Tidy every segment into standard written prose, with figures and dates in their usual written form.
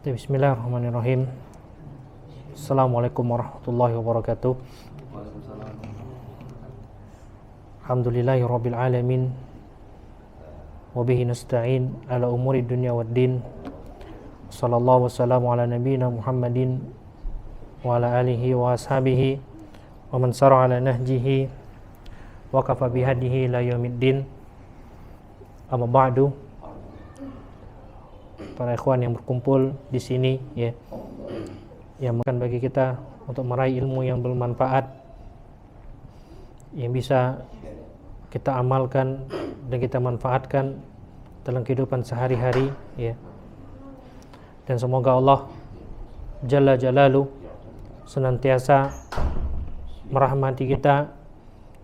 Bismillahirrahmanirrahim. Assalamualaikum warahmatullahi wabarakatuh. Alhamdulillahirabbil alamin. Wa bihi nasta'in ala umuri dunya waddin. Sallallahu wasallamu ala nabiyyina Muhammadin wa ala alihi wa ashabihi wa man sara ala nahjihi wa kafa bihadihi ila yaumiddin. Amma ba'du. Para ikhwan yang berkumpul di sini ya, yang akan bagi kita untuk meraih ilmu yang bermanfaat, yang bisa kita amalkan dan kita manfaatkan dalam kehidupan sehari-hari ya. Dan semoga Allah Jalla Jalaluhu senantiasa merahmati kita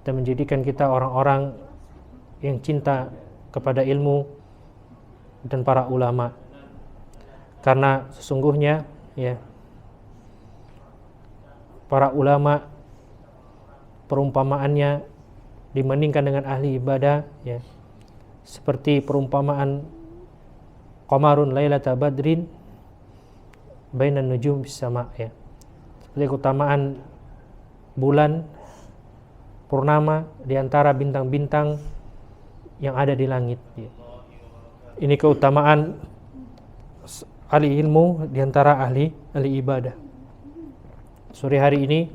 dan menjadikan kita orang-orang yang cinta kepada ilmu dan para ulama. Karena sesungguhnya ya, para ulama perumpamaannya dibandingkan dengan ahli ibadah ya, seperti perumpamaan qamarun lailata badrin bainan nujum bis sama ya. Seperti keutamaan bulan purnama di antara bintang-bintang yang ada di langit ya. Ini keutamaan ahli ilmu di antara ahli ibadah. Sore hari ini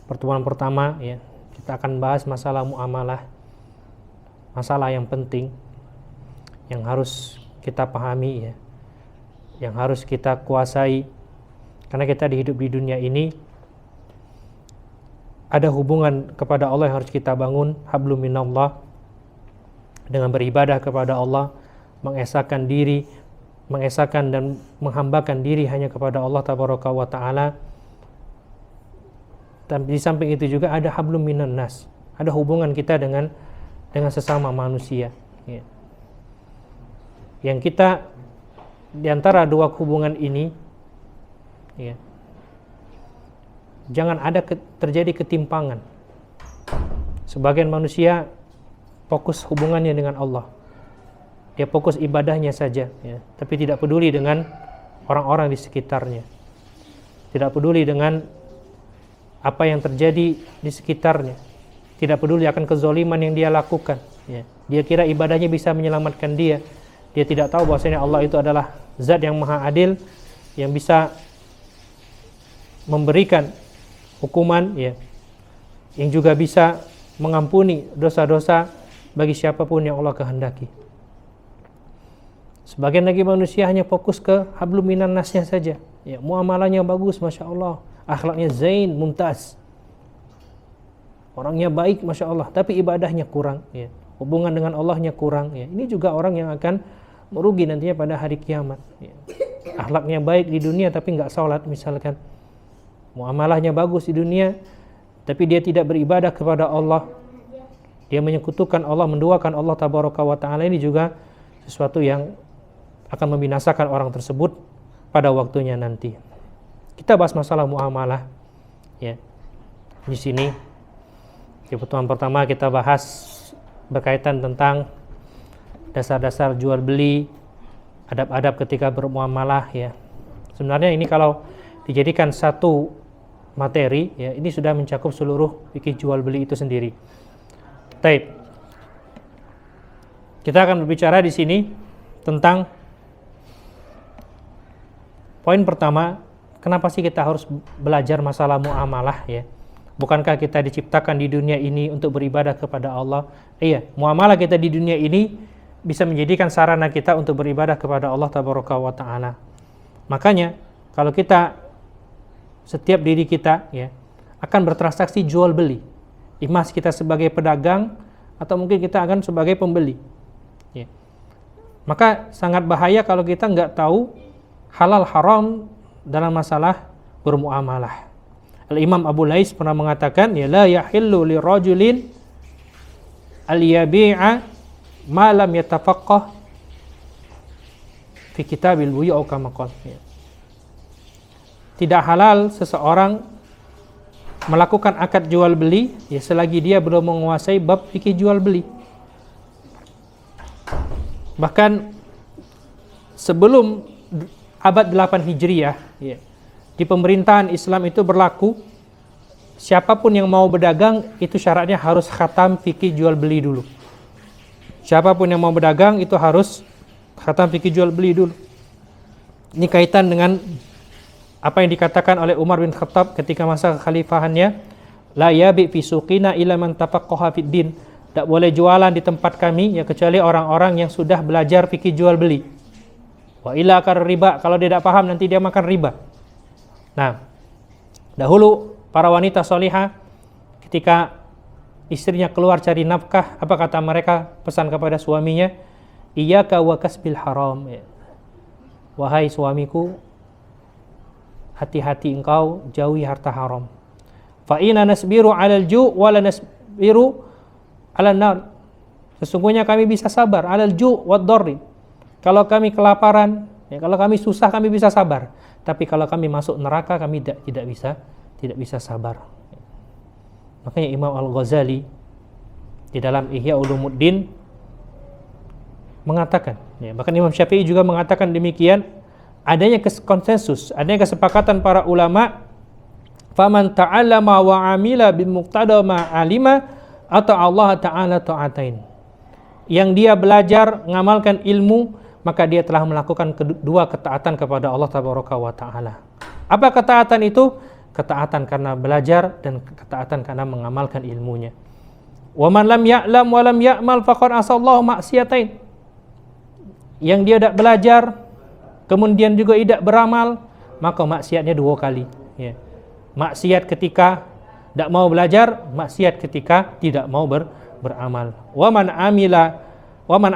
pertemuan pertama ya, kita akan bahas masalah muamalah. Masalah yang penting yang harus kita pahami ya, yang harus kita kuasai, karena kita hidup di dunia ini ada hubungan kepada Allah yang harus kita bangun, hablum minallah, dengan beribadah kepada Allah, mengesahkan diri, mengesahkan dan menghambakan diri hanya kepada Allah tabaraka wa ta'ala. Dan di samping itu juga ada hablum minan nas, ada hubungan kita dengan sesama manusia ya. Yang kita di antara dua hubungan ini ya, jangan ada terjadi ketimpangan. Sebagian manusia fokus hubungannya dengan Allah, dia fokus ibadahnya saja ya, tapi tidak peduli dengan orang-orang di sekitarnya, tidak peduli dengan apa yang terjadi di sekitarnya, tidak peduli akan kezaliman yang dia lakukan ya. Dia kira ibadahnya bisa menyelamatkan dia. Dia tidak tahu bahwasanya Allah itu adalah zat yang maha adil, yang bisa memberikan hukuman ya, yang juga bisa mengampuni dosa-dosa bagi siapapun yang Allah kehendaki. Sebagian lagi manusia hanya fokus ke hablum minan nasnya saja ya, muamalahnya bagus, masya Allah, akhlaknya zain, mumtaz, orangnya baik, masya Allah, tapi ibadahnya kurang ya, hubungan dengan Allahnya kurang ya. Ini juga orang yang akan merugi nantinya pada hari kiamat ya. Akhlaknya baik di dunia tapi nggak sholat misalkan, muamalahnya bagus di dunia tapi dia tidak beribadah kepada Allah, dia menyekutukan Allah, menduakan Allah tabaraka wa ta'ala. Ini juga sesuatu yang akan membinasakan orang tersebut pada waktunya nanti. Kita bahas masalah muamalah ya. Di sini di pertemuan pertama kita bahas berkaitan tentang dasar-dasar jual beli, adab-adab ketika bermuamalah ya. Sebenarnya ini kalau dijadikan satu materi ya, ini sudah mencakup seluruh fikih jual beli itu sendiri. Baik. Kita akan berbicara di sini tentang poin pertama, kenapa sih kita harus belajar masalah muamalah ya? Bukankah kita diciptakan di dunia ini untuk beribadah kepada Allah? Iya, muamalah kita di dunia ini bisa menjadikan sarana kita untuk beribadah kepada Allah tabaraka wa ta'ala. Makanya kalau kita, setiap diri kita ya, akan bertransaksi jual beli, imas kita sebagai pedagang atau mungkin kita akan sebagai pembeli ya. Maka sangat bahaya kalau kita nggak tahu halal haram dalam masalah bermuamalah. Al-Imam Abu Lais pernah mengatakan ya, la yahillu lirajulin al-yabi'a ma lam yatafaqqah fi kitabil buyu' kama qala ya. Tidak halal seseorang melakukan akad jual beli ya, selagi dia belum menguasai bab fikih jual beli. Bahkan sebelum abad 8 Hijriah, ya, di pemerintahan Islam itu berlaku, siapapun yang mau berdagang itu syaratnya harus khatam fikih jual beli dulu. Siapapun yang mau berdagang itu harus khatam fikih jual beli dulu. Ini kaitan dengan apa yang dikatakan oleh Umar bin Khattab ketika masa kekhalifahannya, la yabi fi suqina illa man tafaqqaha fid din. Tak boleh jualan di tempat kami ya kecuali orang-orang yang sudah belajar fikih jual beli. Wa illa akar riba, kalau dia tidak paham nanti dia makan riba. Nah, dahulu para wanita solihah ketika istrinya keluar cari nafkah, apa kata mereka? Pesan kepada suaminya, iyyaka wa kasbil haram. Wahai suamiku, hati-hati engkau jauhi harta haram. Fa inna nasbiru 'alal ju' wa la nasbiru 'alan nar. Sesungguhnya kami bisa sabar 'alal ju' wad darri. Kalau kami kelaparan, ya, kalau kami susah kami bisa sabar. Tapi kalau kami masuk neraka kami tidak bisa sabar. Makanya Imam Al-Ghazali di dalam Ihya Ulumuddin mengatakan, ya, bahkan Imam Syafi'i juga mengatakan demikian, adanya konsensus, adanya kesepakatan para ulama, faman ta'allama wa 'amila bimuqtada ma 'alima atau Allah Ta'ala ta'atain. Yang dia belajar, mengamalkan ilmu, maka dia telah melakukan kedua ketaatan kepada Allah Tabaraka wa Ta'ala. Apa ketaatan itu? Ketaatan karena belajar dan ketaatan karena mengamalkan ilmunya. Wa man lam ya'lam wa lam ya'mal faqad asallahu maksiatain. Yang dia tidak belajar kemudian juga tidak beramal, maka maksiatnya dua kali, ya. Maksiat ketika tidak mau belajar, maksiat ketika tidak mau beramal. Wa man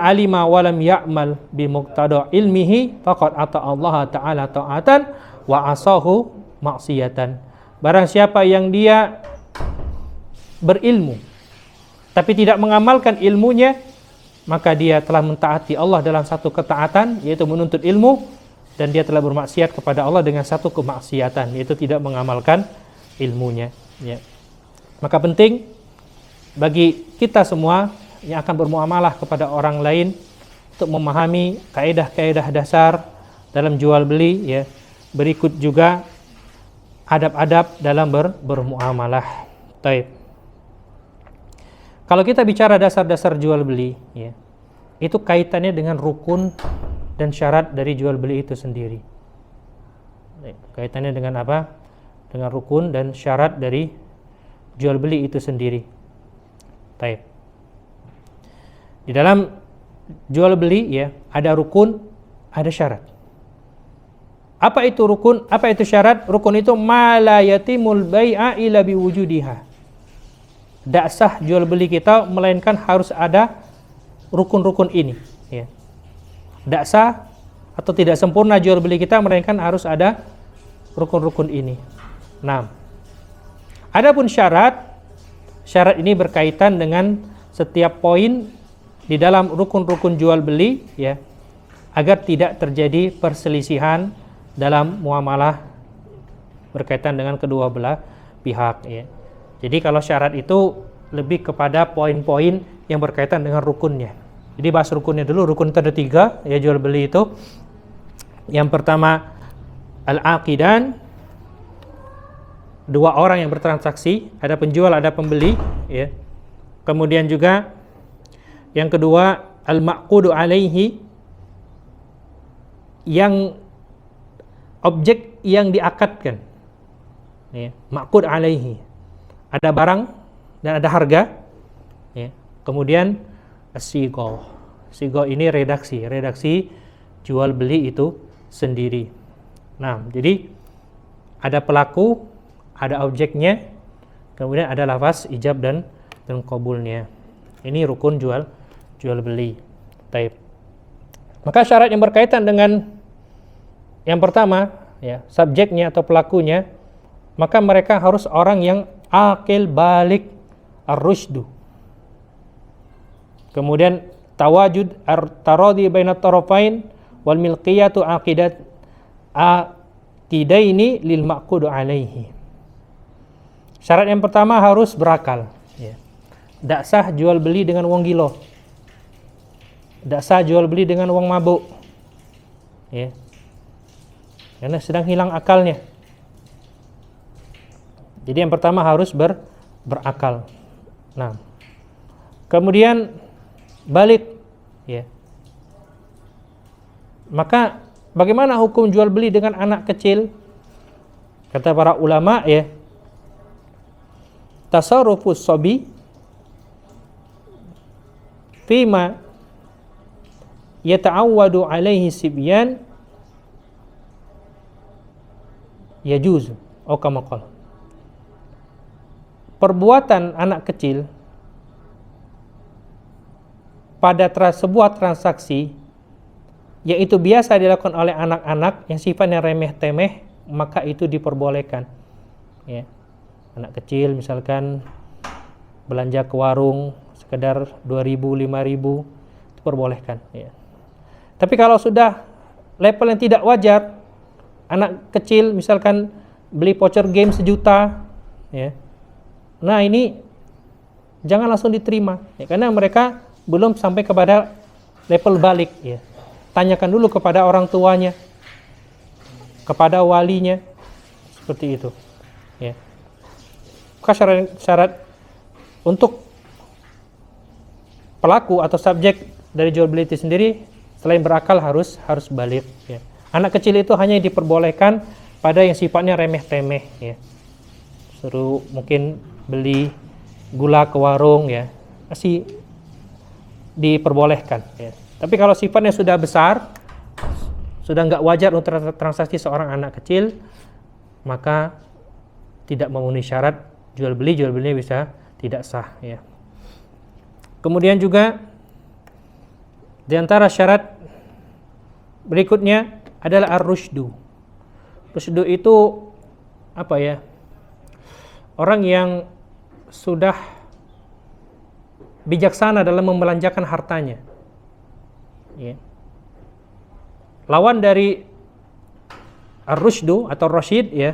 alima wa lam ya'mal bi muqtada ilmihi faqad ata Allah Ta'ala ta'atan wa asahu maksiatan. Barang siapa yang dia berilmu tapi tidak mengamalkan ilmunya, maka dia telah mentaati Allah dalam satu ketaatan, yaitu menuntut ilmu, dan dia telah bermaksiat kepada Allah dengan satu kemaksiatan, yaitu tidak mengamalkan ilmunya, ya. Maka penting bagi kita semua yang akan bermuamalah kepada orang lain untuk memahami kaidah-kaidah dasar dalam jual beli, ya. Berikut juga adab-adab dalam bermuamalah. Baik. Kalau kita bicara dasar-dasar jual beli, ya, itu kaitannya dengan rukun dan syarat dari jual beli itu sendiri. Kaitannya dengan apa? Dengan rukun dan syarat dari jual beli itu sendiri. Baik. Di dalam jual beli, ya, ada rukun, ada syarat. Apa itu rukun? Apa itu syarat? Rukun itu ma la yatimul bai'a illa biwujudiha. Tidak sah jual beli kita melainkan harus ada rukun-rukun ini, ya. Tidak sah atau tidak sempurna jual beli kita melainkan harus ada rukun-rukun ini. Nah, adapun syarat ini berkaitan dengan setiap poin di dalam rukun-rukun jual beli, ya, agar tidak terjadi perselisihan dalam muamalah berkaitan dengan kedua belah pihak, ya. Jadi kalau syarat itu lebih kepada poin-poin yang berkaitan dengan rukunnya. Jadi bahas rukunnya dulu. Rukun itu ada 3, ya, jual beli itu. Yang pertama al-aqidan, 2 orang yang bertransaksi, ada penjual ada pembeli, ya. Kemudian juga yang kedua al-ma'qudu alaihi, yang objek yang diakadkan, ya, ma'qud alaihi, ada barang dan ada harga, ya. Kemudian as-sighah. Sighah ini redaksi jual beli itu sendiri. Nah, jadi ada pelaku, ada objeknya, kemudian ada lafaz ijab dan qabulnya. Ini rukun jual beli. Taib. Maka syarat yang berkaitan dengan yang pertama, ya, subjeknya atau pelakunya, maka mereka harus orang yang akil balik ar-rusydu. Kemudian tawajud ar-taradi bainat tarafain wal milqiyatu aqidaini lil ma'qud alaihi. Syarat yang pertama harus berakal, ya. Tidak sah jual beli dengan uang gilo. Tidak sah jual beli dengan uang mabuk, ya. karena sedang hilang akalnya. Jadi yang pertama harus berakal. Nah, kemudian balik, ya. Maka bagaimana hukum jual beli dengan anak kecil? Kata para ulama, ya, tasarrufus sabi fima yata'awwadu alaihi sibyan yajuz, atau kama qala. Perbuatan anak kecil pada sebuah transaksi yaitu biasa dilakukan oleh anak-anak yang sifatnya remeh-temeh, maka itu diperbolehkan, ya. Anak kecil misalkan belanja ke warung sekedar 2.000, 5.000, diperbolehkan, ya. Tapi kalau sudah level yang tidak wajar, anak kecil misalkan beli voucher game 1 juta, ya. Nah, ini jangan langsung diterima, ya, karena mereka belum sampai kepada level balik, ya. Tanyakan dulu kepada orang tuanya, kepada walinya, seperti itu, ya. Maka syarat untuk pelaku atau subjek dari jual beli itu sendiri selain berakal harus balik, ya. Anak kecil itu hanya diperbolehkan pada yang sifatnya remeh-temeh, ya. Suruh mungkin beli gula ke warung, ya, masih diperbolehkan, ya. Tapi kalau sifatnya sudah besar, sudah nggak wajar untuk transaksi seorang anak kecil, maka tidak memenuhi syarat jual belinya bisa tidak sah, ya. Kemudian juga di antara syarat berikutnya adalah ar-rusydu. Rusydu itu apa, ya? Orang yang sudah bijaksana dalam membelanjakan hartanya, ya. Lawan dari ar-rusydu atau rasyid, ya,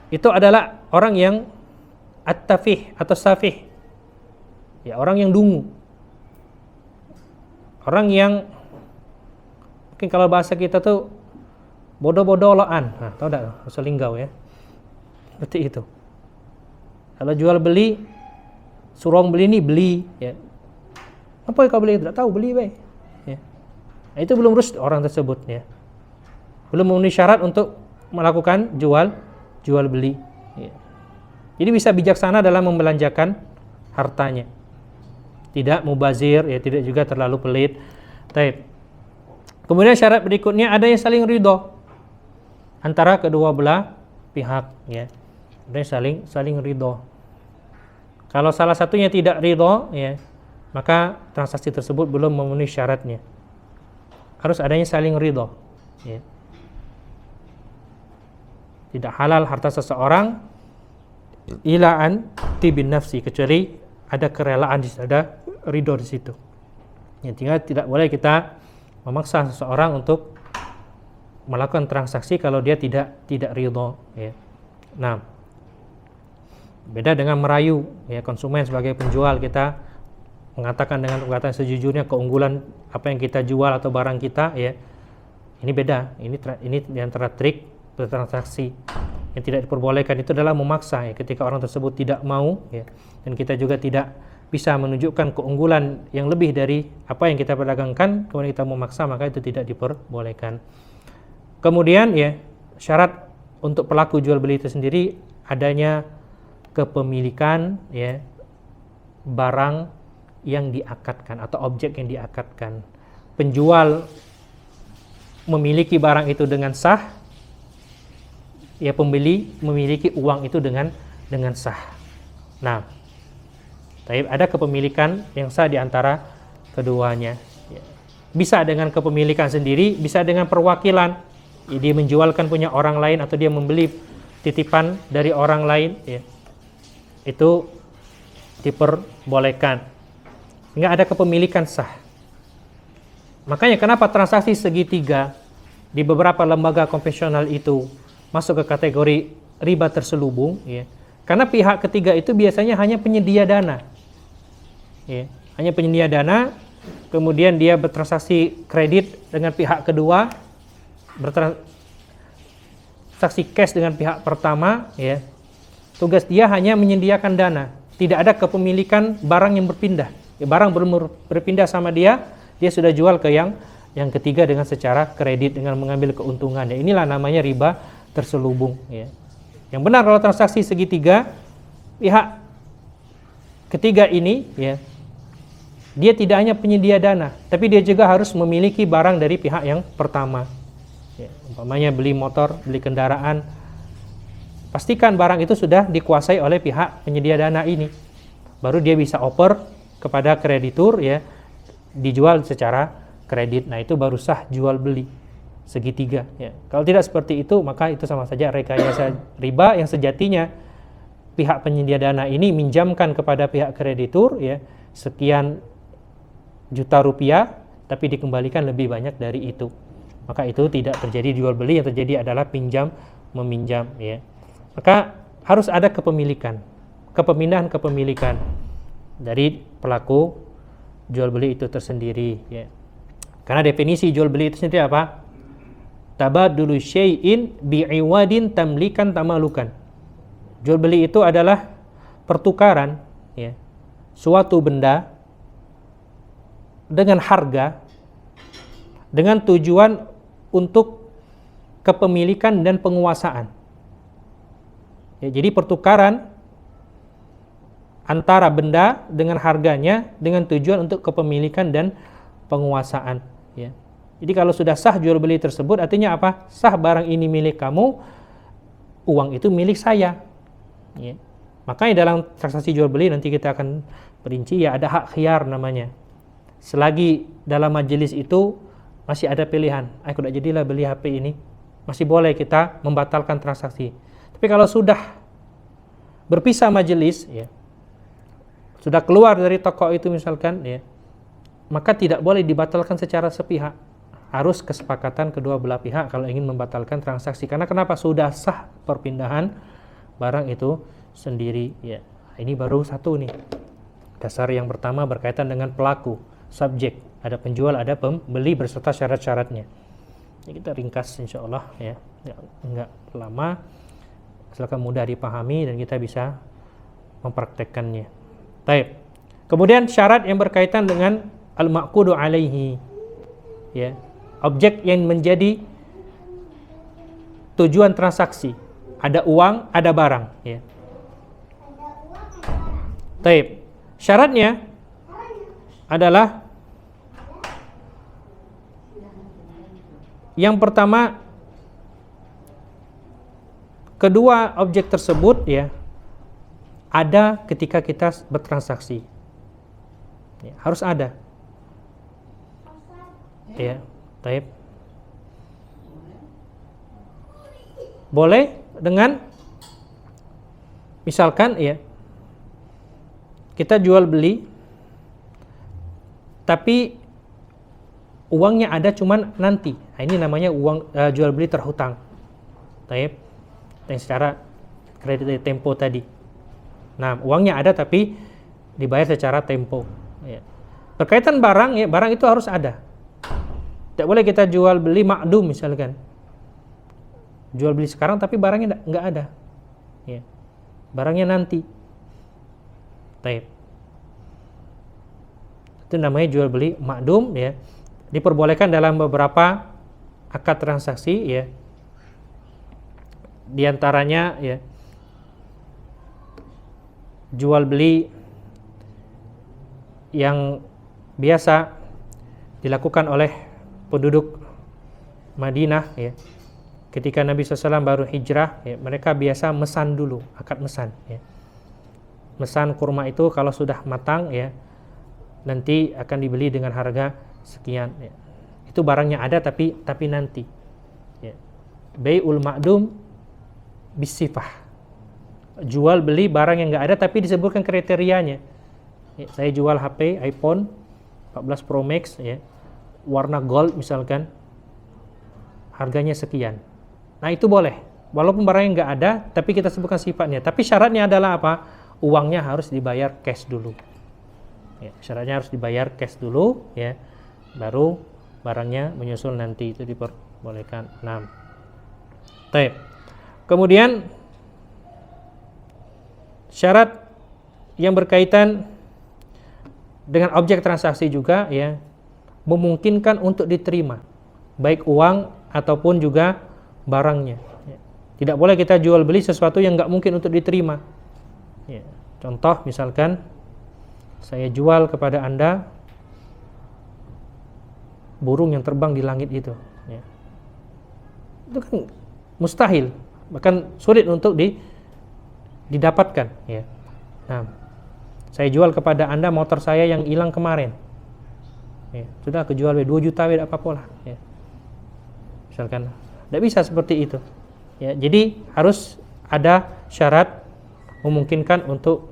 itu adalah orang yang at-tafih atau safih, ya, orang yang dungu, orang yang mungkin kalau bahasa kita tuh bodoh-bodoh-loan. Nah, tahu enggak bahasa linggau, ya, seperti itu. Kalau jual beli, suruh beli ini beli, ya. Apa yang kau beli? Tidak tahu, beli, baik, ya. Nah, itu belum rusyd orang tersebut, ya. Belum memenuhi syarat untuk melakukan jual beli, ya. Jadi bisa bijaksana dalam membelanjakan hartanya, tidak mubazir, ya, tidak juga terlalu pelit. Baik. Kemudian syarat berikutnya ada yang saling ridho antara kedua belah pihak, ya. Ada yang saling ridho. Kalau salah satunya tidak ridho, ya, maka transaksi tersebut belum memenuhi syaratnya. Harus adanya saling ridho, ya. Tidak halal harta seseorang ila an tibin nafsi, kecuali ada kerelaan di situ, ada ridho di situ. Ya, tinggal tidak boleh kita memaksa seseorang untuk melakukan transaksi kalau dia tidak ridho, ya. Nah, beda dengan merayu, ya, konsumen sebagai penjual, kita mengatakan dengan perkataan sejujurnya keunggulan apa yang kita jual atau barang kita, ya. Ini beda. Ini di antara trik bertransaksi. Yang tidak diperbolehkan itu adalah memaksa, ya, ketika orang tersebut tidak mau, ya, dan kita juga tidak bisa menunjukkan keunggulan yang lebih dari apa yang kita perdagangkan, kemudian kita memaksa, maka itu tidak diperbolehkan. Kemudian, ya, syarat untuk pelaku jual beli itu sendiri adanya kepemilikan, ya, barang yang diakadkan atau objek yang diakadkan. Penjual memiliki barang itu dengan sah, ya, pembeli memiliki uang itu dengan sah. Nah, ada kepemilikan yang sah di antara keduanya, ya. Bisa dengan kepemilikan sendiri, bisa dengan perwakilan, ya, dia menjualkan punya orang lain atau dia membeli titipan dari orang lain, ya, itu diperbolehkan. Sehingga ada kepemilikan sah. Makanya kenapa transaksi segitiga di beberapa lembaga konvensional itu masuk ke kategori riba terselubung, ya. Karena pihak ketiga itu biasanya hanya penyedia dana, ya. Hanya penyedia dana, kemudian dia bertransaksi kredit dengan pihak kedua, bertransaksi cash dengan pihak pertama, ya, tugas dia hanya menyediakan dana, tidak ada kepemilikan barang yang berpindah. Ya, barang belum berpindah sama dia, dia sudah jual ke yang ketiga dengan secara kredit dengan mengambil keuntungan. Ya, inilah namanya riba terselubung. Ya. Yang benar kalau transaksi segitiga, pihak ketiga ini, ya, dia tidak hanya penyedia dana, tapi dia juga harus memiliki barang dari pihak yang pertama. Ya, umpamanya beli motor, beli kendaraan, pastikan barang itu sudah dikuasai oleh pihak penyedia dana ini. Baru dia bisa oper kepada kreditur, ya, dijual secara kredit. Nah, itu baru sah jual beli segitiga. Ya. Kalau tidak seperti itu, maka itu sama saja rekayasa riba yang sejatinya pihak penyedia dana ini minjamkan kepada pihak kreditur, ya, sekian juta rupiah, tapi dikembalikan lebih banyak dari itu. Maka itu tidak terjadi jual beli, yang terjadi adalah pinjam meminjam. Ya. Maka harus ada kepemilikan, kepindahan kepemilikan dari pelaku jual beli itu tersendiri. Ya. Karena definisi jual beli itu sendiri apa? Tabadulu syai'in bi'iwadin tamlikan tamalukan. Jual beli itu adalah pertukaran, ya, suatu benda dengan harga dengan tujuan untuk kepemilikan dan penguasaan. Ya, jadi pertukaran antara benda dengan harganya dengan tujuan untuk kepemilikan dan penguasaan. Ya. Jadi kalau sudah sah jual beli tersebut, artinya apa? Sah barang ini milik kamu, uang itu milik saya. Ya. Makanya dalam transaksi jual beli nanti kita akan perinci, ya, ada hak khiyar namanya. Selagi dalam majelis itu masih ada pilihan, aku tidak jadilah beli HP ini, masih boleh kita membatalkan transaksi. Tapi kalau sudah berpisah majelis, ya, sudah keluar dari toko itu misalkan, ya, maka tidak boleh dibatalkan secara sepihak. Harus kesepakatan kedua belah pihak kalau ingin membatalkan transaksi. Karena kenapa? Sudah sah perpindahan barang itu sendiri. Ya, ini baru satu nih. Dasar yang pertama berkaitan dengan pelaku, subjek. Ada penjual, ada pembeli beserta syarat-syaratnya. Ya, kita ringkas insya Allah, ya. Enggak lama, asalkan mudah dipahami dan kita bisa mempraktekkannya. Baik. Kemudian syarat yang berkaitan dengan al-ma'qudu alaihi. Ya. Objek yang menjadi tujuan transaksi. Ada uang, ada barang, ya. Baik. Syaratnya adalah yang pertama, kedua objek tersebut, ya, ada ketika kita bertransaksi. Ya, harus ada. Ya, baik. Boleh dengan misalkan, ya, kita jual beli tapi uangnya ada cuman nanti. Nah, ini namanya uang jual beli terhutang. Baik. Yang secara kredit tempo tadi. Nah, uangnya ada tapi dibayar secara tempo. Ya. Berkaitan barang, ya, barang itu harus ada. Tidak boleh kita jual beli makdum misalkan. Jual beli sekarang tapi barangnya nggak ada. Ya. Barangnya nanti. Baik. Itu namanya jual beli makdum, ya. Diperbolehkan dalam beberapa akad transaksi, ya. Di antaranya, ya, jual beli yang biasa dilakukan oleh penduduk Madinah, ya. Ketika Nabi SAW baru hijrah, ya, mereka biasa mesan dulu, akad mesan, ya. Mesan kurma itu kalau sudah matang, ya, nanti akan dibeli dengan harga sekian. Ya. Itu barangnya ada tapi nanti. Ya. Bai'ul ma'dum bisifah. Jual beli barang yang nggak ada tapi disebutkan kriterianya. Ya, saya jual HP iPhone 14 Pro Max, ya, warna gold misalkan, harganya sekian. Nah, itu boleh. Walaupun barangnya nggak ada, tapi kita sebutkan sifatnya. Tapi syaratnya adalah apa? Uangnya harus dibayar cash dulu. Ya, syaratnya harus dibayar cash dulu, ya, baru barangnya menyusul nanti. Itu bolehkan. 6. Baik. Kemudian syarat yang berkaitan dengan objek transaksi juga ya, memungkinkan untuk diterima, baik uang ataupun juga barangnya. Tidak boleh kita jual beli sesuatu yang nggak mungkin untuk diterima. Ya. Contoh misalkan saya jual kepada Anda burung yang terbang di langit itu. Ya. Itu kan mustahil, bahkan sulit untuk didapatkan. Ya. Nah, saya jual kepada Anda motor saya yang hilang kemarin. Ya. Sudah kejual 2 juta, tidak apa-apa lah. Ya. Misalkan, tidak bisa seperti itu. Ya, jadi harus ada syarat memungkinkan untuk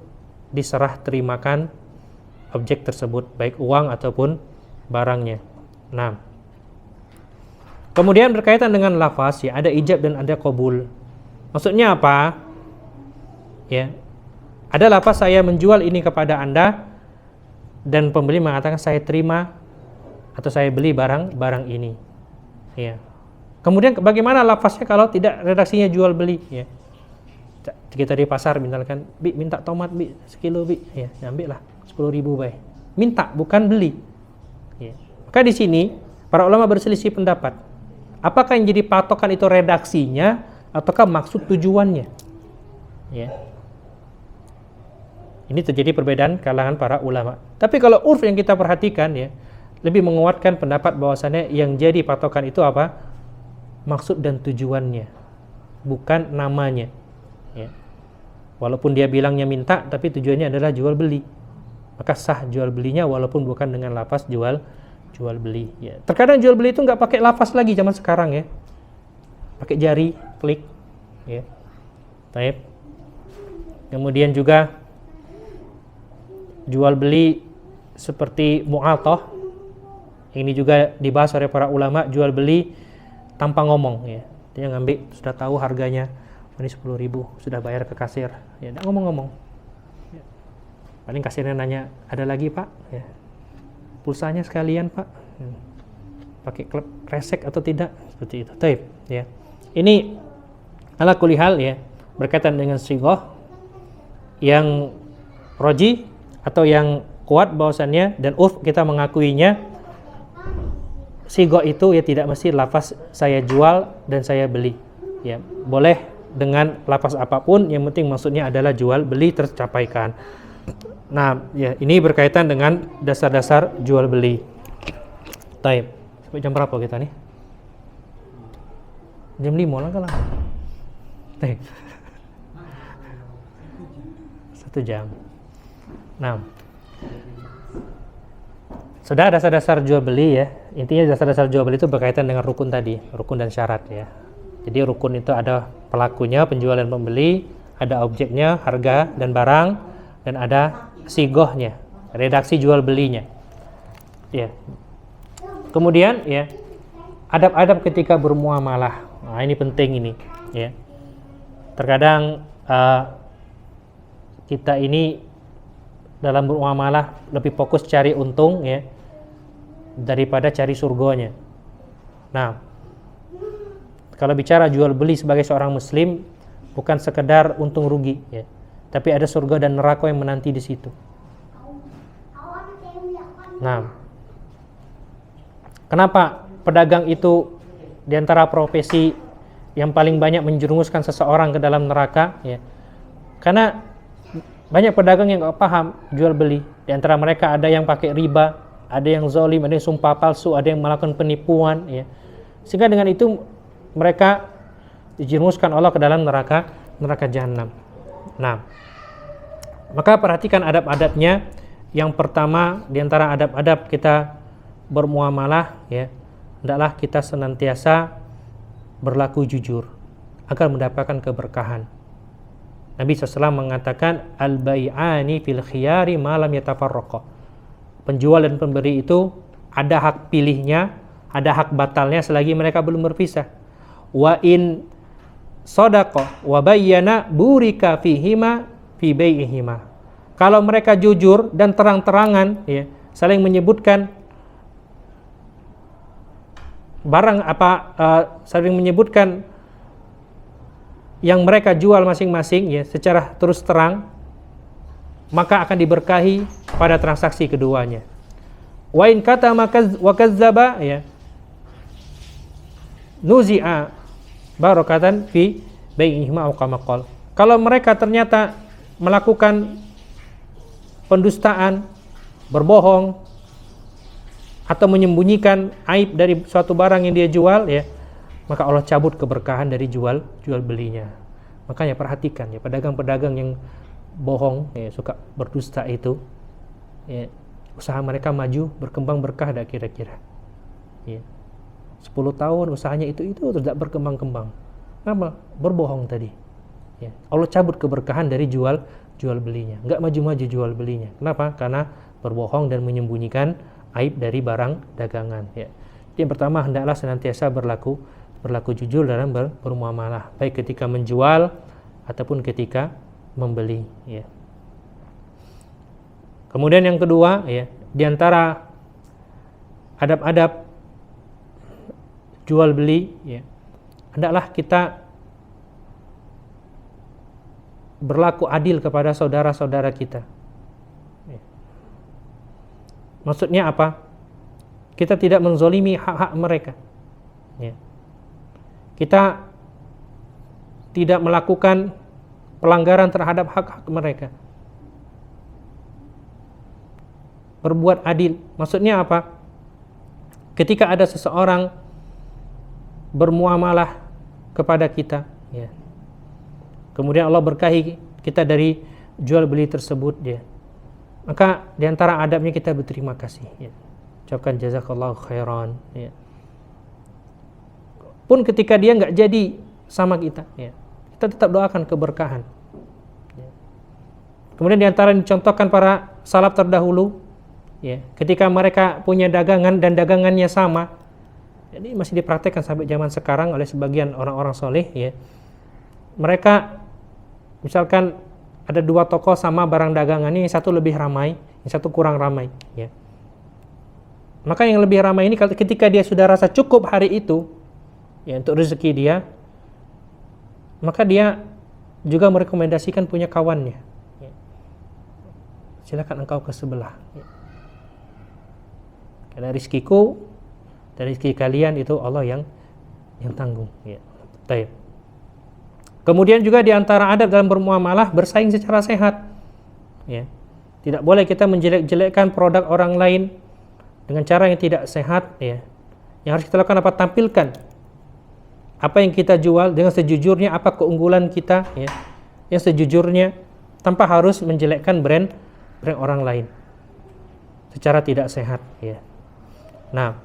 diserah terimakan objek tersebut, baik uang ataupun barangnya. Nah, kemudian berkaitan dengan lafaz, ya, ada ijab dan ada qabul. Maksudnya apa? Ya, ada lafaz saya menjual ini kepada Anda dan pembeli mengatakan saya terima atau saya beli barang ini. Ya. Kemudian bagaimana lafaznya kalau tidak redaksinya jual beli? Ya. Kita di pasar misalkan, Bi minta tomat Bi 1 kilo Bi, ya ambil lah 10.000 bay. Minta bukan beli. Ya. Maka di sini para ulama berselisih pendapat. Apakah yang jadi patokan itu redaksinya ataukah maksud tujuannya? Ya. Ini terjadi perbedaan kalangan para ulama. Tapi kalau urf yang kita perhatikan ya, lebih menguatkan pendapat bahwasannya yang jadi patokan itu apa? Maksud dan tujuannya, bukan namanya. Ya. Walaupun dia bilangnya minta, tapi tujuannya adalah jual beli, maka sah jual belinya walaupun bukan dengan lafaz jual beli. Ya. Terkadang jual beli itu nggak pakai lafaz lagi zaman sekarang ya, pakai jari klik. Ya. Taib. Kemudian juga jual beli seperti mu'athah. Ini juga dibahas oleh para ulama, jual beli tanpa ngomong ya. Dia ngambil sudah tahu harganya, ini 10.000, sudah bayar ke kasir. Ya, enggak ngomong-ngomong. Ya. Paling kasirnya nanya, "Ada lagi, Pak?" Ya. "Pulsanya sekalian, Pak." Pakai klep kresek atau tidak? Seperti itu. Taib, ya. Ini ala kulli hal ya, berkaitan dengan sighah yang roji atau yang kuat bahwasannya dan urf kita mengakuinya sighah itu ya tidak mesti lafaz saya jual dan saya beli. Ya, boleh dengan lafaz apapun, yang penting maksudnya adalah jual beli tercapaikan. Nah, ya ini berkaitan dengan dasar-dasar jual beli. Taib. Sampai jam berapa kita nih? Jam 5 lah kalau. Taib. 1 jam. Nah, sudah dasar-dasar jual beli ya. Intinya dasar-dasar jual beli itu berkaitan dengan rukun tadi, rukun dan syarat ya. Jadi rukun itu ada pelakunya, penjual dan pembeli, ada objeknya, harga dan barang, dan ada sighahnya, redaksi jual belinya. Ya. Kemudian ya, adab-adab ketika bermuamalah. Nah, ini penting ini ya. Terkadang kita ini dalam bermuamalah lebih fokus cari untung ya daripada cari surganya. Nah, kalau bicara jual beli sebagai seorang muslim bukan sekedar untung rugi ya, tapi ada surga dan neraka yang menanti di situ. Nah, kenapa pedagang itu diantara profesi yang paling banyak menjerumuskan seseorang ke dalam neraka ya? Karena banyak pedagang yang nggak paham jual beli. Di antara mereka ada yang pakai riba, ada yang zalim, ada yang sumpah palsu, ada yang melakukan penipuan ya. Sehingga dengan itu mereka dijerumuskan Allah ke dalam neraka jahanam. Nah, maka perhatikan adab-adabnya. Yang pertama di antara adab-adab kita bermuamalah ya, hendaklah kita senantiasa berlaku jujur agar mendapatkan keberkahan. Nabi SAW mengatakan al-bai'ani fil khiyari ma lam yatafarraqa. Penjual dan pembeli itu ada hak pilihnya, ada hak batalnya selagi mereka belum berpisah. Wa in sadaqa wa bayyana burika fihima fi bai'ihima. Kalau mereka jujur dan terang-terangan ya, saling menyebutkan barang sering menyebutkan yang mereka jual masing-masing ya secara terus terang, maka akan diberkahi pada transaksi keduanya. Wa in kata wa kazzaba ya nuzi'a barakatan fi bai'ihima aw kama qala. Kalau mereka ternyata melakukan pendustaan, berbohong atau menyembunyikan aib dari suatu barang yang dia jual ya, maka Allah cabut keberkahan dari jual belinya. Makanya perhatikan ya, pedagang-pedagang yang bohong ya, suka berdusta itu ya, usaha mereka maju, berkembang berkah tak kira-kira ya. 10 tahun usahanya itu tidak berkembang-kembang. Kenapa? Berbohong tadi ya. Allah cabut keberkahan dari jual belinya, nggak maju-maju jual belinya. Kenapa? Karena berbohong dan menyembunyikan aib dari barang dagangan ya. Yang pertama, hendaklah senantiasa berlaku jujur dalam bermuamalah, baik ketika menjual ataupun ketika membeli ya. Kemudian yang kedua ya, di antara adab-adab jual beli ya, hendaklah kita berlaku adil kepada saudara-saudara kita ya. Maksudnya apa? Kita tidak menzolimi hak-hak mereka ya. Kita tidak melakukan pelanggaran terhadap hak-hak mereka. Berbuat adil, maksudnya apa? Ketika ada seseorang bermuamalah kepada kita ya, kemudian Allah berkahi kita dari jual beli tersebut ya, maka diantara adabnya kita berterima kasih ya. Ucapkan jazakallahu khairan ya. Pun ketika dia nggak jadi sama kita ya, kita tetap doakan keberkahan ya. Kemudian diantara yang dicontohkan para salaf terdahulu ya, ketika mereka punya dagangan dan dagangannya sama, ini masih dipraktekkan sampai zaman sekarang oleh sebagian orang-orang soleh ya. Mereka misalkan ada 2 toko sama barang dagangannya, yang satu lebih ramai, yang satu kurang ramai ya. Maka yang lebih ramai ini ketika dia sudah rasa cukup hari itu ya untuk rezeki dia, maka dia juga merekomendasikan punya kawannya ya, silakan engkau ke sebelah ya. Karena rizkiku dan rizki kalian itu Allah yang tanggung ya. Baik. Kemudian juga diantara adab dalam bermuamalah, bersaing secara sehat ya. Tidak boleh kita menjelek-jelekkan produk orang lain dengan cara yang tidak sehat ya. Yang harus kita lakukan apa? Tampilkan apa yang kita jual dengan sejujurnya, apa keunggulan kita ya, yang sejujurnya, tanpa harus menjelekkan brand orang lain secara tidak sehat ya. Nah,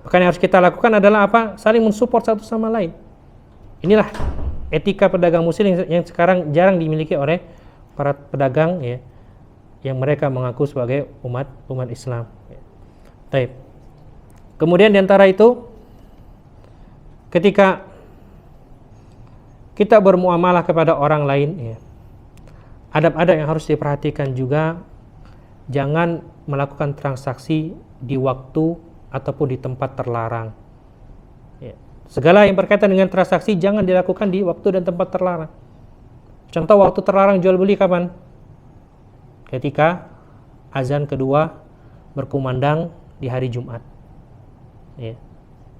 maka yang harus kita lakukan adalah apa? Saling mensupport satu sama lain. Inilah etika pedagang muslim yang sekarang jarang dimiliki oleh para pedagang ya, yang mereka mengaku sebagai umat Islam ya. Baik. Kemudian diantara itu, ketika kita bermuamalah kepada orang lain ya, adab-adab yang harus diperhatikan juga, jangan melakukan transaksi di waktu ataupun di tempat terlarang ya. Segala yang berkaitan dengan transaksi jangan dilakukan di waktu dan tempat terlarang. Contoh waktu terlarang jual beli kapan? Ketika azan kedua berkumandang di hari Jumat ya.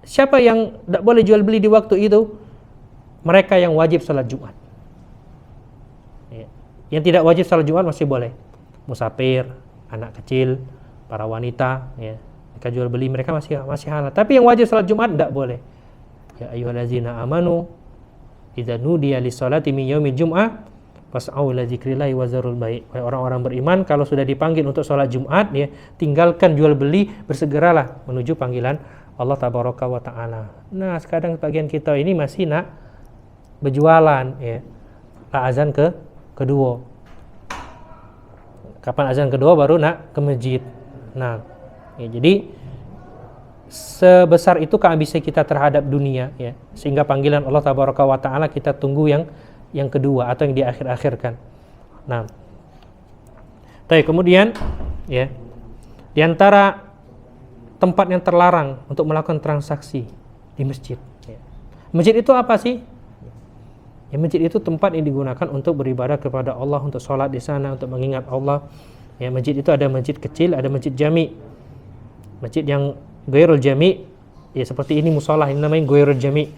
Siapa yang tidak boleh jual beli di waktu itu? Mereka yang wajib salat Jumat ya. Yang tidak wajib salat Jumat masih boleh, musafir, anak kecil, para wanita ya, mereka jual beli mereka masih halal. Tapi yang wajib salat Jumat tidak boleh. Ya ayyuhallazina amanu idza nudiya lis-salati min yaumil jum'ah fas'au ila dzikrillahi wa zarul bai'. Wahai orang-orang beriman, kalau sudah dipanggil untuk salat Jumat ya, tinggalkan jual beli, bersegeralah menuju panggilan Allah tabaraka wa taala. Nah, sekarang bagian kita ini masih nak berjualan ya. Azan kedua. Kapan azan kedua baru nak ke masjid. Nah, ya, jadi sebesar itu keambisian kita terhadap dunia ya, sehingga panggilan Allah tabaraka wa taala kita tunggu yang kedua atau yang diakhir-akhirkan. Nah, tapi kemudian ya, di antara tempat yang terlarang untuk melakukan transaksi di masjid. Ya. Masjid itu apa sih? Ya, masjid itu tempat yang digunakan untuk beribadah kepada Allah, untuk sholat di sana, untuk mengingat Allah. Ya, masjid itu ada masjid kecil, ada masjid jami. Masjid yang ghairul jami, ya seperti ini musola, ini namanya ghairul jami.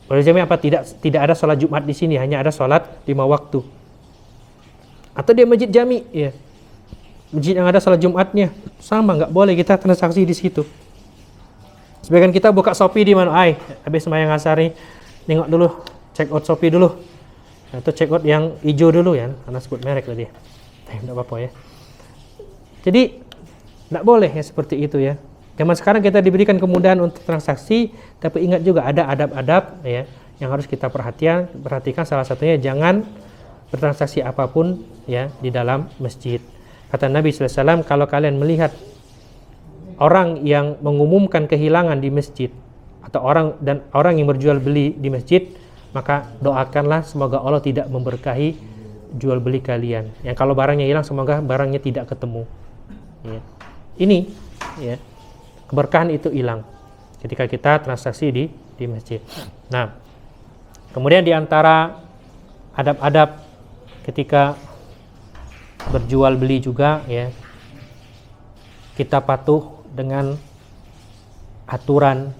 Ghairul jami apa? Tidak ada sholat Jumat di sini, hanya ada sholat 5 waktu. Atau dia masjid jami, ya. Masjid yang ada sholat Jumatnya, sama, nggak boleh kita transaksi di situ. Sebagian kita buka Shopee di mana? Habis sembahyang asar nih, nengok dulu, check out Shopee dulu. Atau check out yang hijau dulu ya, karena sebut merek tadi. Tidak apa-apa ya. Jadi tidak boleh ya seperti itu ya. Zaman sekarang kita diberikan kemudahan untuk transaksi, tapi ingat juga ada adab-adab ya yang harus kita perhatikan. Salah satunya jangan bertransaksi apapun ya di dalam masjid. Kata Nabi SAW, kalau kalian melihat orang yang mengumumkan kehilangan di masjid atau orang yang berjual beli di masjid, maka doakanlah semoga Allah tidak memberkahi jual beli kalian. Yang kalau barangnya hilang, semoga barangnya tidak ketemu. Ya. Ini ya, keberkahan itu hilang ketika kita transaksi di masjid. Nah, kemudian di antara adab-adab ketika berjual beli juga ya, kita patuh dengan aturan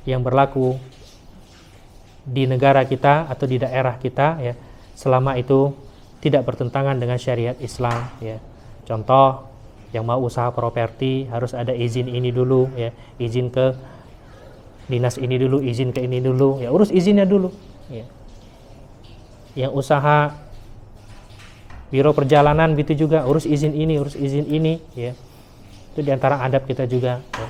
yang berlaku di negara kita atau di daerah kita ya, selama itu tidak bertentangan dengan syariat Islam ya. Contoh, yang mau usaha properti harus ada izin ini dulu ya, izin ke dinas ini dulu, izin ke ini dulu ya, urus izinnya dulu ya. Yang usaha biro perjalanan gitu juga, urus izin ini ya. Itu diantara adab kita juga ya.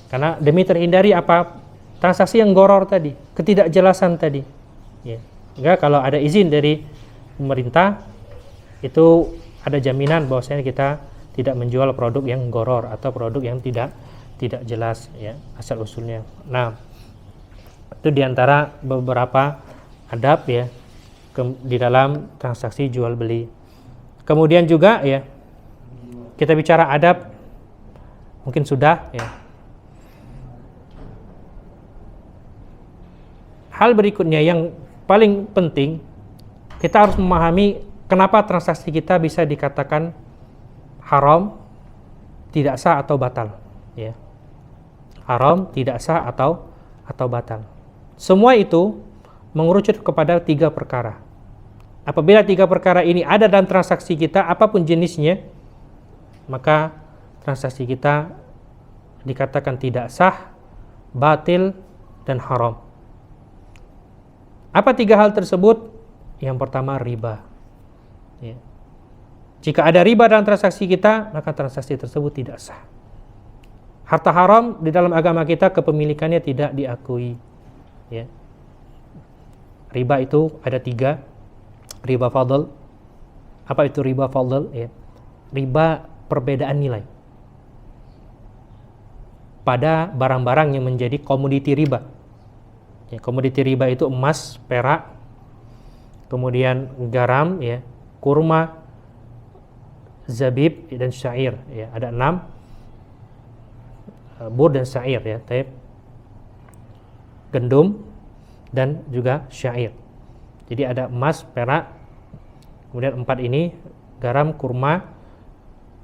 Karena demi terhindari apa? Transaksi yang goror tadi, ketidakjelasan tadi ya. Enggak, kalau ada izin dari pemerintah itu ada jaminan bahwasanya kita tidak menjual produk yang goror atau produk yang tidak jelas ya asal usulnya. Nah, itu diantara beberapa adab ya di dalam transaksi jual beli. Kemudian juga ya, kita bicara adab, mungkin sudah ya. Hal berikutnya yang paling penting, kita harus memahami kenapa transaksi kita bisa dikatakan haram, tidak sah atau batal ya. Haram, tidak sah atau batal. Semua itu mengerucut kepada 3 perkara. Apabila 3 perkara ini ada dalam transaksi kita, apapun jenisnya, maka transaksi kita dikatakan tidak sah, batil, dan haram. Apa 3 hal tersebut? Yang pertama, riba ya. Jika ada riba dalam transaksi kita, maka transaksi tersebut tidak sah. Harta haram di dalam agama kita, kepemilikannya tidak diakui ya. Riba itu ada 3. Riba fadl. Apa itu riba fadl ya? Riba perbedaan nilai pada barang-barang yang menjadi komoditi riba ya. Komoditi riba itu emas, perak, kemudian garam ya, kurma, zabib dan syair ya. Ada 6, bur dan syair ya, gandum dan juga syair. Jadi ada emas, perak, kemudian 4 ini, garam, kurma,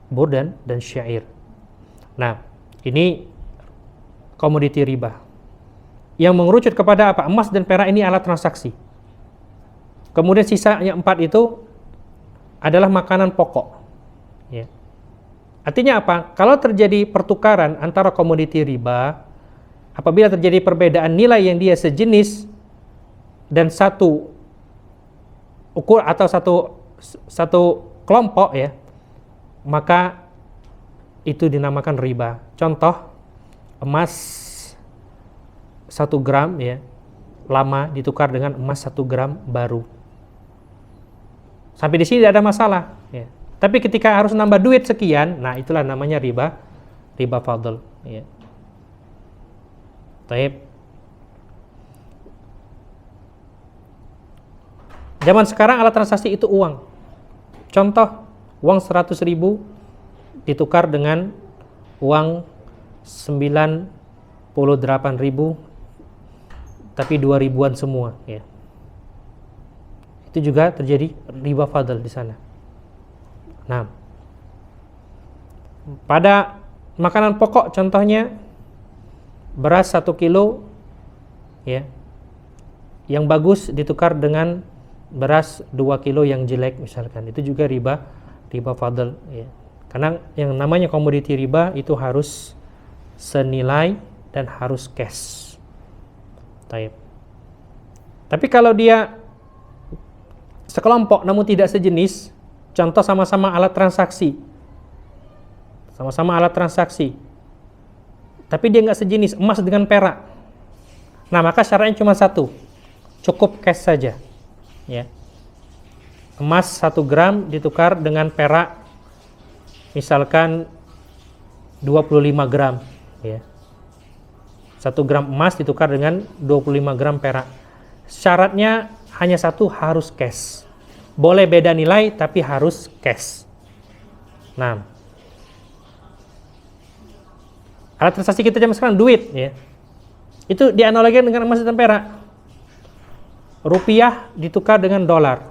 bur dan syair. Nah, ini komoditi riba yang mengerucut kepada apa? Emas dan perak ini alat transaksi. Kemudian sisanya 4 itu adalah makanan pokok ya. Artinya apa? Kalau terjadi pertukaran antara komoditi riba, apabila terjadi perbedaan nilai yang dia sejenis dan satu ukur atau satu kelompok ya, maka itu dinamakan riba. Contoh, emas 1 gram ya, lama ditukar dengan emas 1 gram baru. Sampai di sini tidak ada masalah ya. Tapi ketika harus nambah duit sekian, nah itulah namanya riba fadl ya. Baik. Zaman sekarang alat transaksi itu uang. Contoh, uang 100.000 ditukar dengan uang 98.000 tapi 2.000-an semua, ya. Itu juga terjadi riba fadl di sana. Nah, pada makanan pokok contohnya beras 1 kilo, ya, yang bagus ditukar dengan beras 2 kilo yang jelek misalkan, itu juga riba fadl, ya. Karena yang namanya komoditi riba itu harus senilai dan harus cash. Tapi kalau dia sekelompok namun tidak sejenis, contoh sama-sama alat transaksi, tapi dia nggak sejenis, emas dengan perak, nah maka syaratnya cuma satu, cukup cash saja, ya. Emas 1 gram ditukar dengan perak misalkan 25 gram, ya. 1 gram emas ditukar dengan 25 gram perak. Syaratnya hanya satu, harus cash. Boleh beda nilai tapi harus cash. Nah, alat transaksi kita zaman sekarang duit, ya. Itu dianalogikan dengan emas dan perak. Rupiah ditukar dengan dolar,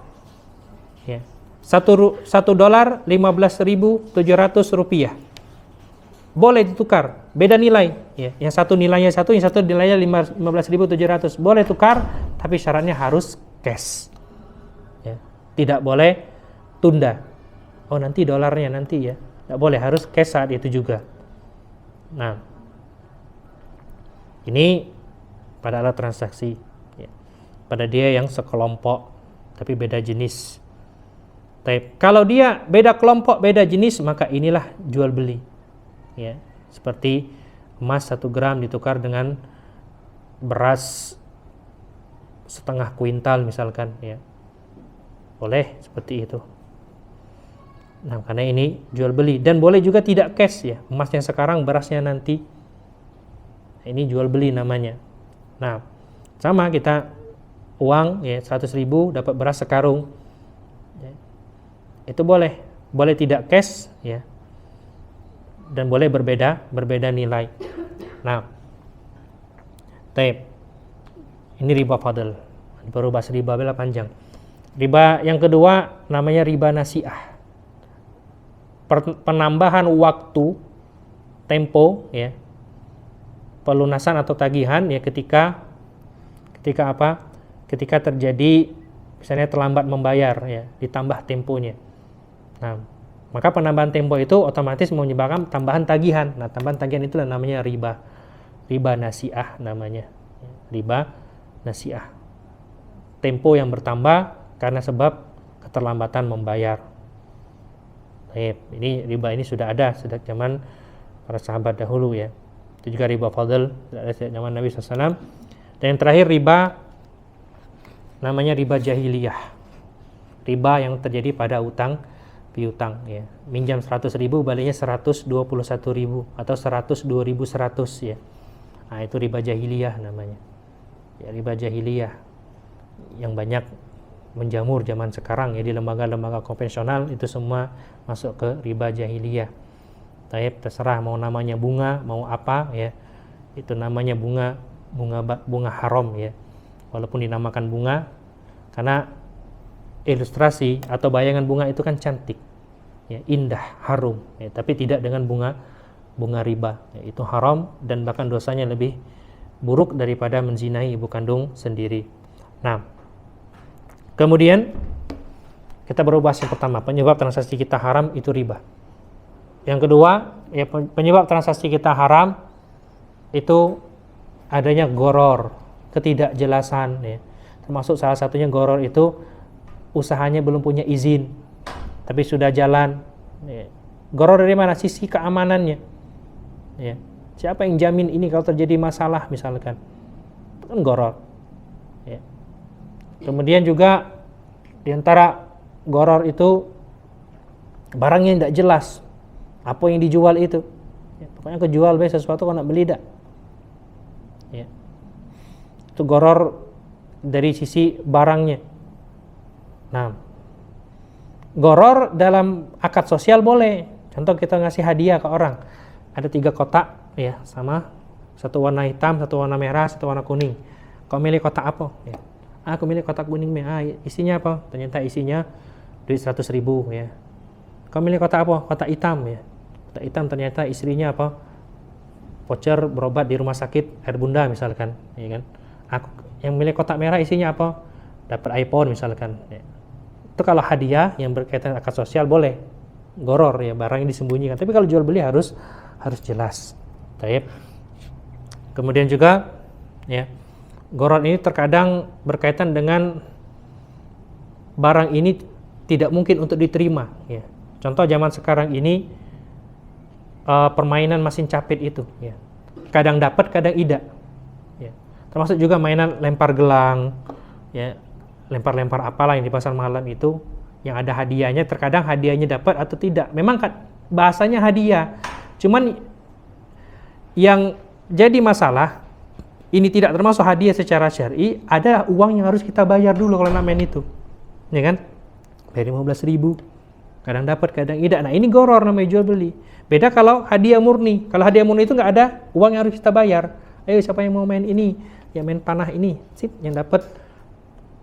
ya. 1 dolar 15.700 rupiah. Boleh ditukar, beda nilai, ya. Yang satu nilainya satu, yang satu nilainya 15.700. Boleh tukar, tapi syaratnya harus cash, ya. Tidak boleh tunda. Oh, nanti dolarnya nanti, ya. Tidak boleh, harus cash saat itu juga. Nah, ini pada alat transaksi, ya. Pada dia yang sekelompok tapi beda jenis. Kalau dia beda kelompok, beda jenis, maka inilah jual beli, ya. Seperti emas 1 gram ditukar dengan beras setengah kuintal misalkan, ya. Boleh seperti itu. Nah, karena ini jual beli, dan boleh juga tidak cash, ya. Emasnya sekarang, berasnya nanti. Ini jual beli namanya. Nah, sama kita uang, ya, 100.000 dapat beras sekarung, ya. Itu boleh tidak cash, ya. Dan boleh berbeda nilai. Nah, ini riba fadl. Baru bahas riba bela panjang. Riba yang kedua namanya riba nasiah. Penambahan waktu, tempo, ya, pelunasan atau tagihan, ya, ketika apa? Ketika terjadi misalnya terlambat membayar, ya, ditambah temponya. Nah, maka penambahan tempo itu otomatis menyebabkan tambahan tagihan. Nah, tambahan tagihan itulah namanya riba nasiah namanya. Riba nasiah. Tempo yang bertambah karena sebab keterlambatan membayar. Ini riba ini sudah ada sejak zaman para sahabat dahulu, ya. Itu juga riba fadl, sudah ada sejak zaman Nabi SAW. Dan yang terakhir riba namanya riba jahiliyah. Riba yang terjadi pada utang piutang, ya. Minjam 100.000 baliknya 121.000 atau 102.100, ya. Nah, itu riba jahiliyah namanya, ya. Riba jahiliyah yang banyak menjamur zaman sekarang, ya, di lembaga-lembaga konvensional, itu semua masuk ke riba jahiliyah. Terserah mau namanya bunga, mau apa, ya. Itu namanya bunga haram, ya. Walaupun dinamakan bunga karena ilustrasi atau bayangan bunga itu kan cantik, ya, indah, harum, ya, tapi tidak dengan bunga riba, ya, itu haram dan bahkan dosanya lebih buruk daripada menzinai ibu kandung sendiri. Nah, kemudian kita baru bahas yang pertama, penyebab transaksi kita haram itu riba. Yang kedua, ya, penyebab transaksi kita haram itu adanya goror, ketidakjelasan, ya. Termasuk salah satunya goror itu usahanya belum punya izin, tapi sudah jalan. Ya. Goror dari mana? Sisi keamanannya. Ya. Siapa yang jamin ini kalau terjadi masalah misalkan? Itu kan goror. Ya. Kemudian juga diantara goror itu barangnya tidak jelas. Apa yang dijual itu? Ya. Pokoknya kejual sesuatu kau nak beli tak? Ya. Itu goror dari sisi barangnya. Nah, goror dalam akad sosial boleh. Contoh kita ngasih hadiah ke orang, ada 3 kotak, ya, sama satu warna hitam, satu warna merah, satu warna kuning. Kau milih kotak apa? Ya. Aku milih kotak kuning. Isinya apa? Ternyata isinya duit 100.000 ya. Kau milih kotak apa? Kotak hitam ya. Kotak hitam ternyata istrinya apa? Voucher berobat di rumah sakit Air Bunda misalkan, ya kan? Aku yang milih kotak merah isinya apa? Dapat iPhone misalkan. Ya. Itu kalau hadiah yang berkaitan akad sosial boleh. Goror ya, barang yang disembunyikan. Tapi kalau jual beli harus jelas. Baik. Kemudian juga ya, goror ini terkadang berkaitan dengan barang ini tidak mungkin untuk diterima ya. Contoh zaman sekarang ini permainan mesin capit itu ya. Kadang dapat, kadang tidak. Ya. Termasuk juga mainan lempar gelang ya, lempar-lempar apalah yang di pasar malam itu yang ada hadiahnya, terkadang hadiahnya dapat atau tidak. Memang bahasanya hadiah. Cuman yang jadi masalah, ini tidak termasuk hadiah secara syar'i, ada uang yang harus kita bayar dulu kalau nak main itu. Ya kan? Bayar 15.000. Kadang dapat, kadang tidak. Nah, ini goror namanya jual beli. Beda kalau hadiah murni. Kalau hadiah murni itu nggak ada uang yang harus kita bayar. Ayo siapa yang mau main ini? Ya main panah ini. Sip, yang dapat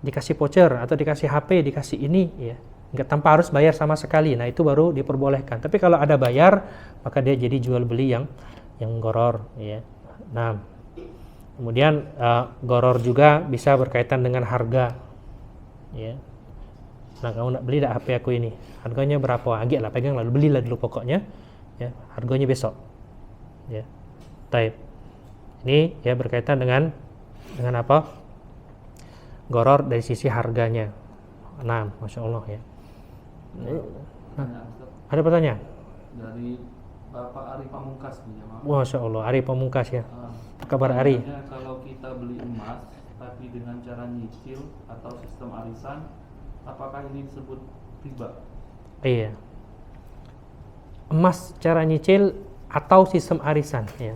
dikasih voucher atau dikasih HP, dikasih ini ya. Nggak tanpa harus bayar sama sekali. Nah, itu baru diperbolehkan. Tapi kalau ada bayar, maka dia jadi jual beli yang goror ya. Nah, kemudian goror juga bisa berkaitan dengan harga ya. Nah, kamu nak beli dah HP aku ini, harganya berapa? Agak lah, pegang lalu belilah dulu pokoknya ya, harganya besok ya. Taib. Ini ya berkaitan dengan apa? Goror dari sisi harganya. Nah, Masya Allah ya. Nah, ada pertanyaan? Dari Bapak Ari Pamungkas nih, Masya Allah, Ari Pamungkas ya. Apa kabar Ari? Kalau kita beli emas tapi dengan cara nyicil atau sistem arisan, apakah ini disebut riba? Iya. Emas cara nyicil atau sistem arisan ya.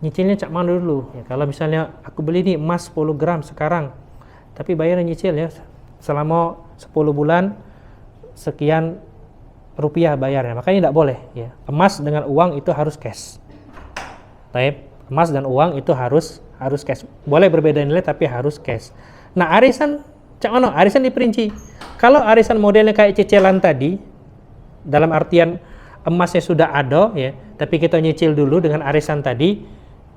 Nyicilnya cak mana dulu ya. Kalau misalnya aku beli nih emas 10 gram sekarang, tapi bayarnya nyicil ya selama 10 bulan sekian rupiah bayarnya, makanya tidak boleh ya. Emas dengan uang itu harus cash. Taib, emas dan uang itu harus cash. Boleh berbeda nilai tapi harus cash. Nah, arisan cak mana? Arisan diperinci. Kalau arisan modelnya kayak cicilan tadi, dalam artian emasnya sudah ada ya, tapi kita nyicil dulu dengan arisan tadi,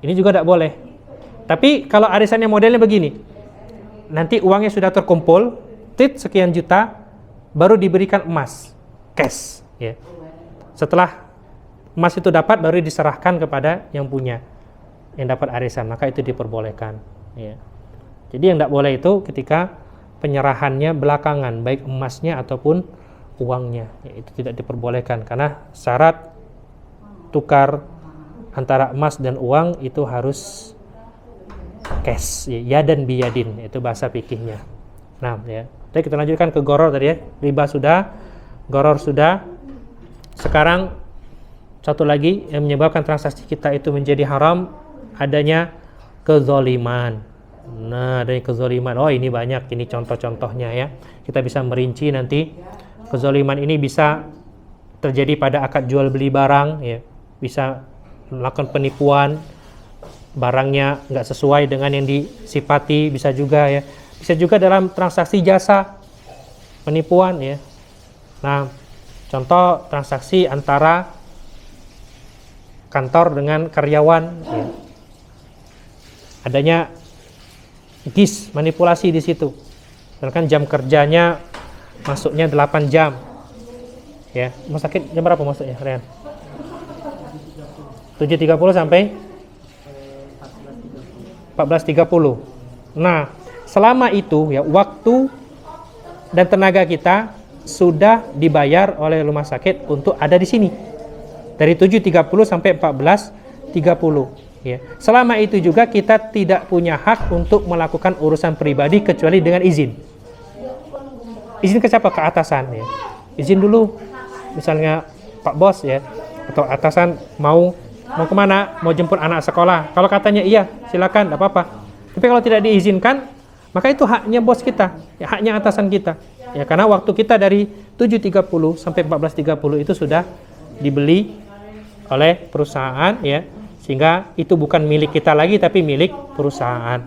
ini juga tidak boleh. Tapi kalau arisannya modelnya begini, nanti uangnya sudah terkumpul, sekian juta, baru diberikan emas cash ya. Setelah emas itu dapat, baru diserahkan kepada yang punya, yang dapat arisan, maka itu diperbolehkan ya. Jadi yang tidak boleh itu ketika penyerahannya belakangan, baik emasnya ataupun uangnya ya, itu tidak diperbolehkan karena syarat tukar antara emas dan uang itu harus cash ya, yadan biyadin, itu bahasa fikihnya. Nah ya, jadi kita lanjutkan ke goror tadi ya. Riba sudah, goror sudah. Sekarang satu lagi yang menyebabkan transaksi kita itu menjadi haram, adanya kezaliman. Nah, adanya kezaliman. Oh, ini banyak, ini contoh-contohnya ya. Kita bisa merinci nanti. Kezaliman ini bisa terjadi pada akad jual beli barang ya. Bisa melakukan penipuan, barangnya nggak sesuai dengan yang disifati, bisa juga ya. Bisa juga dalam transaksi jasa, penipuan ya. Nah, contoh transaksi antara kantor dengan karyawan ya. Adanya gis, manipulasi di situ. Misalkan jam kerjanya masuknya 8 jam. Ya, rumah sakit jam berapa masuknya, Rian? 7.30 sampai 14.30. Nah, selama itu ya waktu dan tenaga kita sudah dibayar oleh rumah sakit untuk ada di sini. Dari 7.30 sampai 14.30 ya. Selama itu juga kita tidak punya hak untuk melakukan urusan pribadi kecuali dengan izin. Izin ke siapa? Ke atasan ya. Izin dulu. Misalnya Pak Bos ya, atau atasan mau kemana? Mau jemput anak sekolah. Kalau katanya iya, silakan, tidak apa-apa. Tapi kalau tidak diizinkan, maka itu haknya bos kita, ya, haknya atasan kita. Ya, karena waktu kita dari 7.30 sampai 14.30 itu sudah dibeli oleh perusahaan ya, Sehingga itu bukan milik kita lagi tapi milik perusahaan.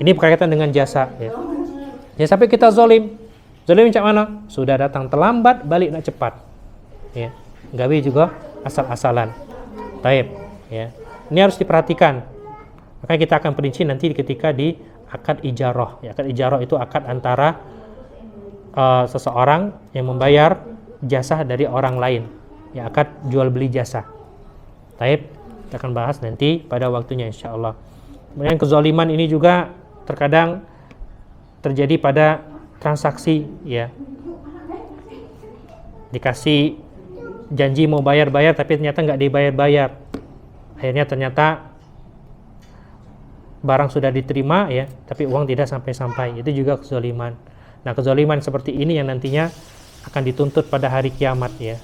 Ini berkaitan dengan jasa ya. Ya sampai kita zolim. Zolim macam mana? Sudah datang terlambat, balik nak cepat. Ya. Gawe juga asal-asalan. Taib ya. Ini harus diperhatikan. Makanya kita akan perinci nanti ketika di akad ijarah. Ya, akad ijarah itu akad antara seseorang yang membayar jasa dari orang lain. Ya, akad jual beli jasa. Taib. Kita akan bahas nanti pada waktunya insyaallah. Kemudian kezaliman ini juga terkadang terjadi pada transaksi ya. Dikasih janji mau bayar-bayar tapi ternyata nggak dibayar-bayar. Akhirnya ternyata barang sudah diterima ya, tapi uang tidak sampai-sampai. Itu juga kezaliman. Nah, kezaliman seperti ini yang nantinya akan dituntut pada hari kiamat ya.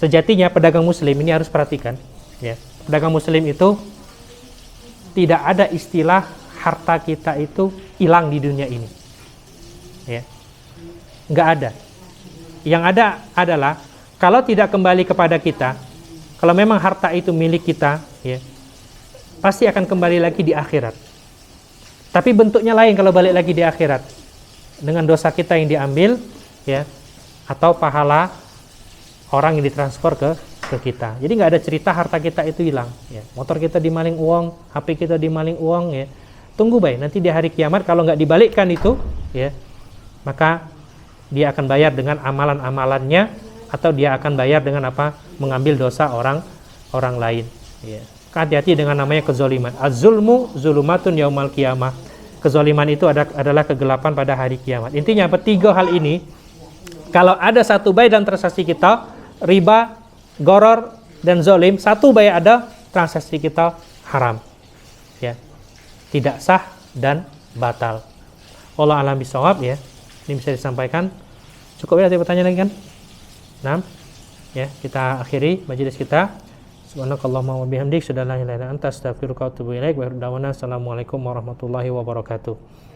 Sejatinya pedagang muslim ini harus perhatikan ya, pedagang muslim itu tidak ada istilah harta kita itu hilang di dunia ini ya, nggak ada. Yang ada adalah kalau tidak kembali kepada kita, kalau memang harta itu milik kita ya, pasti akan kembali lagi di akhirat. Tapi bentuknya lain kalau balik lagi di akhirat, dengan dosa kita yang diambil ya, atau pahala orang yang ditransfer ke kita. Jadi nggak ada cerita harta kita itu hilang ya. Motor kita dimaling uang, HP kita dimaling uang ya. Tunggu baik, nanti di hari kiamat kalau nggak dibalikkan itu ya, maka dia akan bayar dengan amalan-amalannya, atau dia akan bayar dengan apa? Mengambil dosa orang lain ya. Hati-hati dengan namanya kezaliman. Az-zulmu zulumatun yaumal qiyamah. Kezaliman itu adalah kegelapan pada hari kiamat. Intinya apa? 3 hal ini kalau ada satu baik dalam transaksi kita, riba, goror, dan zolim, satu baik ada, transaksi kita haram ya, tidak sah dan batal. Allah alam bisawab ya. Ini bisa disampaikan. Cukup ya, ada pertanyaan lagi kan? Nah, ya, kita akhiri majelis kita. Subhanakallahumma wa bihamdik, asyhadu an la ilaha illa anta, astaghfiruka wa atubu ilaik. Wa assalamualaikum warahmatullahi wabarakatuh.